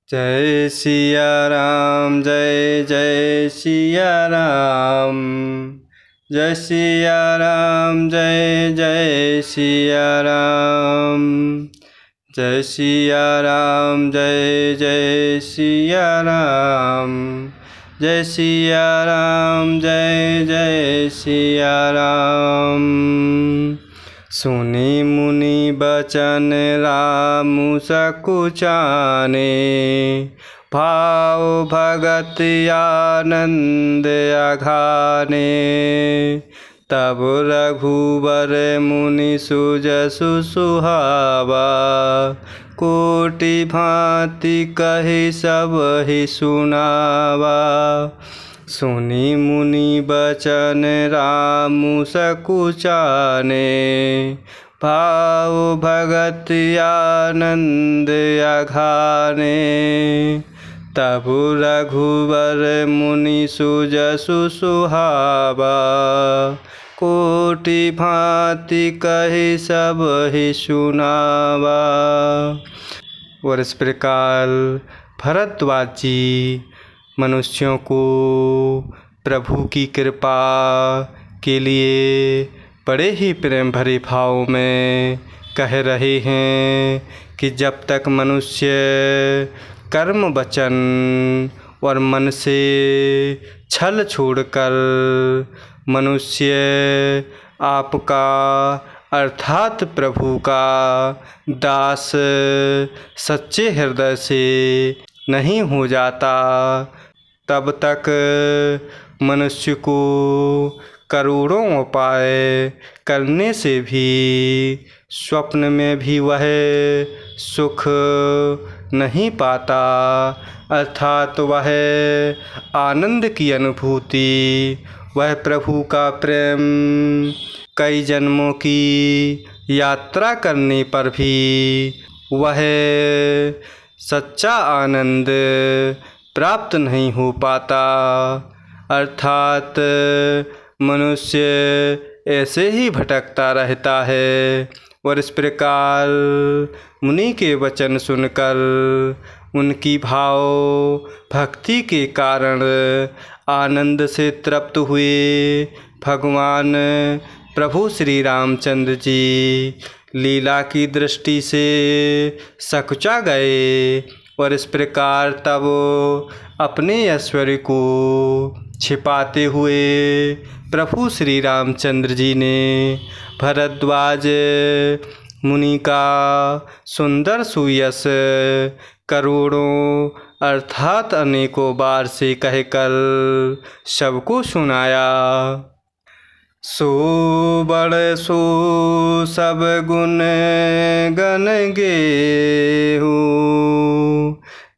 जय सिया राम जय जय सिया राम। जय सिया राम जय जय सिया राम। जय सिया राम जय जय सिया राम। जय सिया राम जय जय सिया राम। सुनी मुनि बचन राम सकुचाने, भाव भगत आनंद अघाने। तब रघुबर मुनि सुजसु सुहावा, कोटि भांति कहि सब ही सुनावा। सुनी मुनि बचन राम सकुचाने, भाव भगत आनंद अघाने। तब रघुबर मुनि सुजसु सुहावा, कोटि भांति कहि सब ही सुनावा। और इस प्रकार भरद्वाज जी मनुष्यों को प्रभु की कृपा के लिए बड़े ही प्रेम भरे भाव में कह रहे हैं कि जब तक मनुष्य कर्म वचन और मन से छल छोड़कर मनुष्य आपका अर्थात प्रभु का दास सच्चे हृदय से नहीं हो जाता, तब तक मनुष्य को करोड़ों उपाय करने से भी स्वप्न में भी वह सुख नहीं पाता, अर्थात वह आनंद की अनुभूति, वह प्रभु का प्रेम कई जन्मों की यात्रा करने पर भी वह सच्चा आनंद प्राप्त नहीं हो पाता। अर्थात मनुष्य ऐसे ही भटकता रहता है। और इस प्रकार मुनि के वचन सुनकर उनकी भाव भक्ति के कारण आनंद से तृप्त हुए भगवान प्रभु श्री रामचंद्र जी लीला की दृष्टि से सकुचा गए। और इस प्रकार तब अपने ऐश्वर्य को छिपाते हुए प्रभु श्री रामचंद्र जी ने भरद्वाज मुनि का सुंदर सुयश करोड़ों अर्थात अनेकों बार से कहकर सबको सुनाया। सो बड़ सो सब गुण गण गेहू,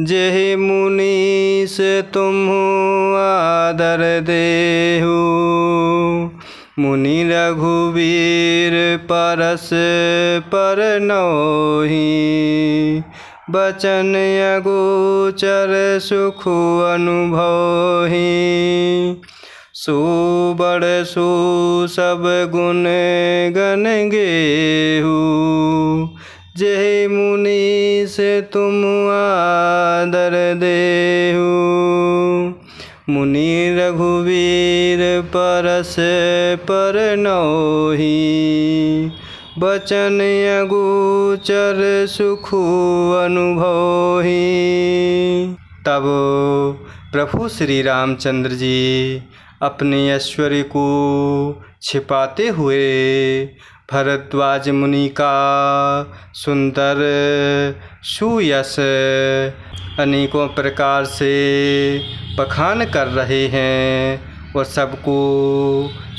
जेहि मुनि से तुम आदर देहु। मुनि रघुवीर परस पर नोहि, बचन अगोचर सुख अनुभवहि। सो बड़ सो सब गुण गण गेहू, जेहि मुनि से तुम आदर देहु। मुनि रघुवीर परस पर नोहि, बचन अगोचर सुख अनुभवहि। तब प्रभु श्री रामचंद्र जी अपने ऐश्वर्य को छिपाते हुए भरद्वाज मुनि का सुंदर सुयश अनेकों प्रकार से बखान कर रहे हैं और सबको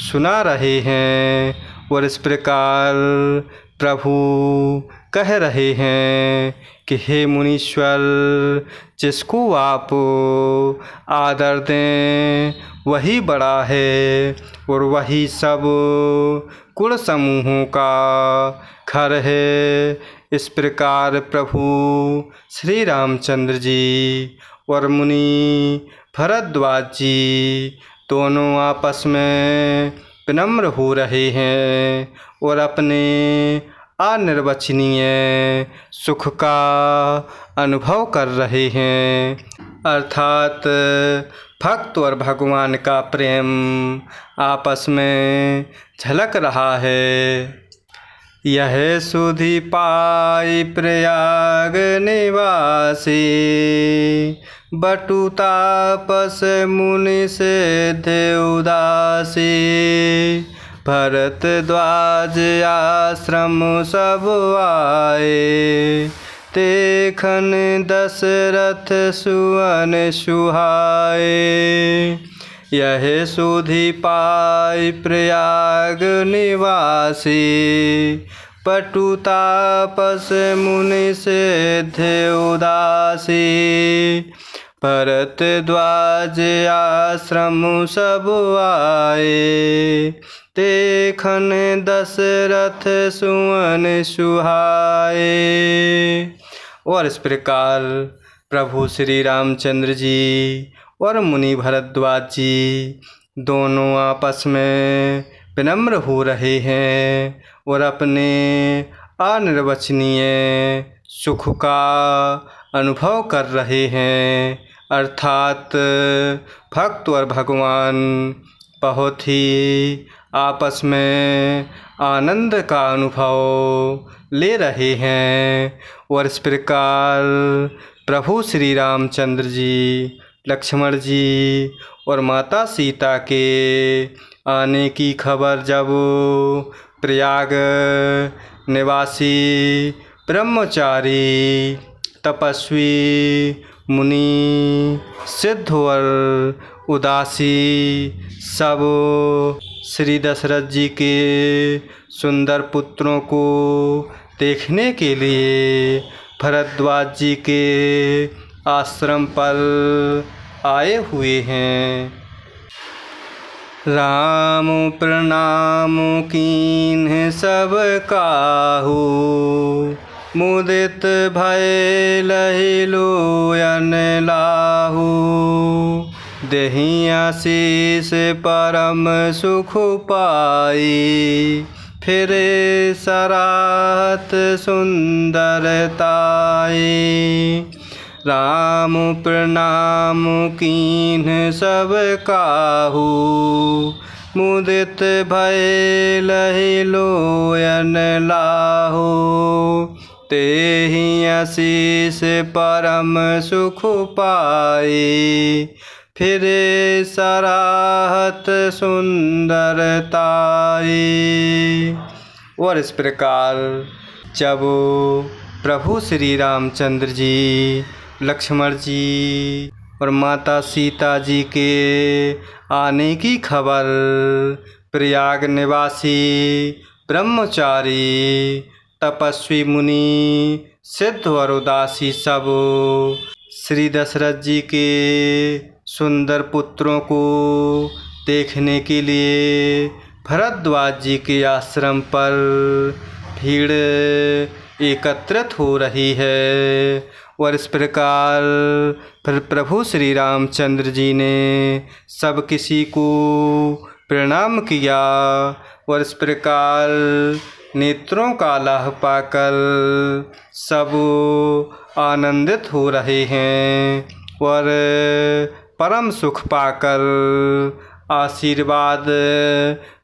सुना रहे हैं। और इस प्रकार प्रभु कह रहे हैं कि हे मुनीश्वर, जिसको आप आदर दें वही बड़ा है और वही सब कुल समूहों का घर है। इस प्रकार प्रभु श्री रामचंद्र जी और मुनि भरद्वाज जी दोनों आपस में विनम्र हो रहे हैं और अपने अनिर्वचनीय सुख का अनुभव कर रहे हैं। अर्थात भक्त और भगवान का प्रेम आपस में झलक रहा है। यह सुधि पाई प्रयाग निवासी, बटु तापस मुनि सिद्ध उदासी। भरद्वाज आश्रम सब आए, देखन दशरथ सुवन सुहाए। यह सुधि पाई प्रयाग निवासी, पटु तापस मुनि सिद्ध उदासी। भरद्वाज आश्रम सब आए, देखन दशरथ सुवन सुहाए। और इस प्रकार प्रभु श्री रामचंद्र जी और मुनि भरद्वाज जी दोनों आपस में विनम्र हो रहे हैं और अपने अनिर्वचनीय सुख का अनुभव कर रहे हैं। अर्थात भक्त और भगवान बहुत ही आपस में आनंद का अनुभव ले रहे हैं। और इस प्रकार प्रभु श्री रामचंद्र जी, लक्ष्मण जी और माता सीता के आने की खबर जब प्रयाग निवासी ब्रह्मचारी तपस्वी मुनि सिद्ध और उदासी सब श्री दशरथ जी के सुंदर पुत्रों को देखने के लिए भरद्वाज जी के आश्रम पर आए हुए हैं। राम प्रणाम कीन्ह सब काहू, मुदित भय लहि लोयन लाहू। देहि आशीष परम सुख पाई, फिरे सराहत सुंदरताई। राम प्रणाम कीन्ह सब काहू, मुदित भय लहि लोयन लाहू। तेहि आशीष परम सुख पाई, फिरे सराहत सुंदरताई। और इस प्रकार जब प्रभु श्री रामचंद्र जी, लक्ष्मण जी और माता सीता जी के आने की खबर प्रयाग निवासी ब्रह्मचारी तपस्वी मुनि सिद्ध और उदासी सब श्री दशरथ जी के सुंदर पुत्रों को देखने के लिए भरद्वाज जी के आश्रम पर भीड़ एकत्रित हो रही है। और इस प्रकार फिर प्रभु श्री रामचंद्र जी ने सब किसी को प्रणाम किया और इस प्रकार नेत्रों का लाभ पाकर सब आनंदित हो रहे हैं और परम सुख पाकर आशीर्वाद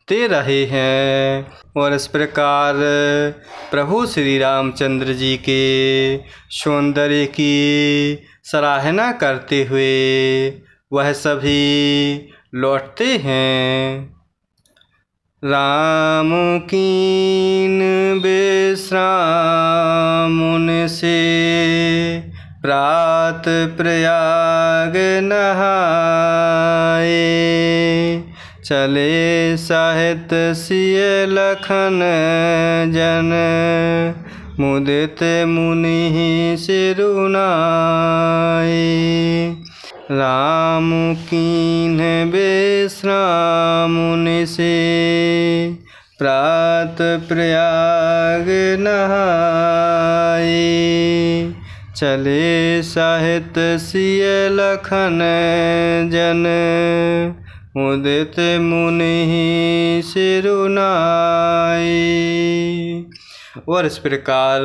दे रहे हैं। और इस प्रकार प्रभु श्री रामचंद्र जी के सौंदर्य की सराहना करते हुए वह सभी लौटते हैं। राम कीन विश्राम मुनि से, प्रात प्रयाग नहाए। चले सहित सिय लखन जन, मुदित मुनि सिरुनाए। राम कीन्ह विश्राम मुनि से, प्रात प्रयाग नहाए। चले सहित सिय लखन जन, मुदित मुनि सिरुनाए। और इस प्रकार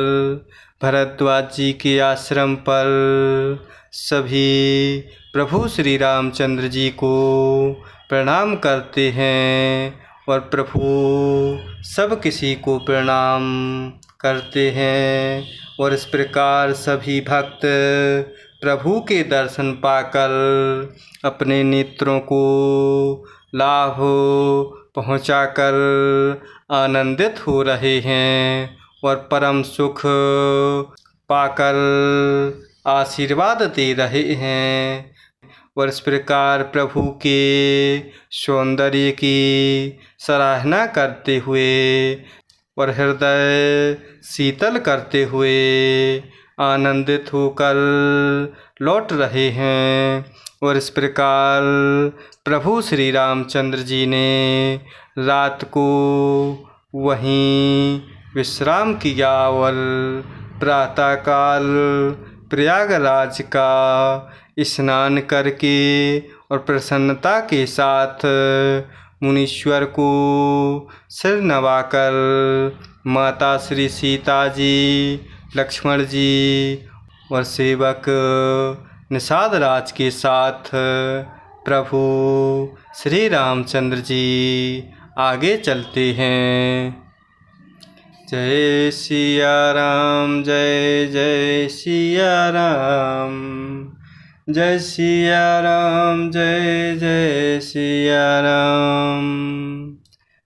भरद्वाज जी के आश्रम पर सभी प्रभु श्री रामचंद्र जी को प्रणाम करते हैं और प्रभु सब किसी को प्रणाम करते हैं। और इस प्रकार सभी भक्त प्रभु के दर्शन पाकर अपने नेत्रों को लाभ पहुंचाकर आनंदित हो रहे हैं और परम सुख पाकर आशीर्वाद दे रहे हैं। और इस प्रकार प्रभु के सौंदर्य की सराहना करते हुए और हृदय शीतल करते हुए आनंदित होकर लौट रहे हैं। और इस प्रकार प्रभु श्री रामचंद्र जी ने रात को वहीं विश्राम किया और प्रातःकाल प्रयागराज का स्नान करके और प्रसन्नता के साथ मुनीश्वर को सिर नवाकर माता श्री सीता जी, लक्ष्मण जी और सेवक निषाद राज के साथ प्रभु श्री रामचंद्र जी आगे चलते हैं। जय सिया राम, जय जय सिया राम, जय सिया राम, जय जय सिया राम।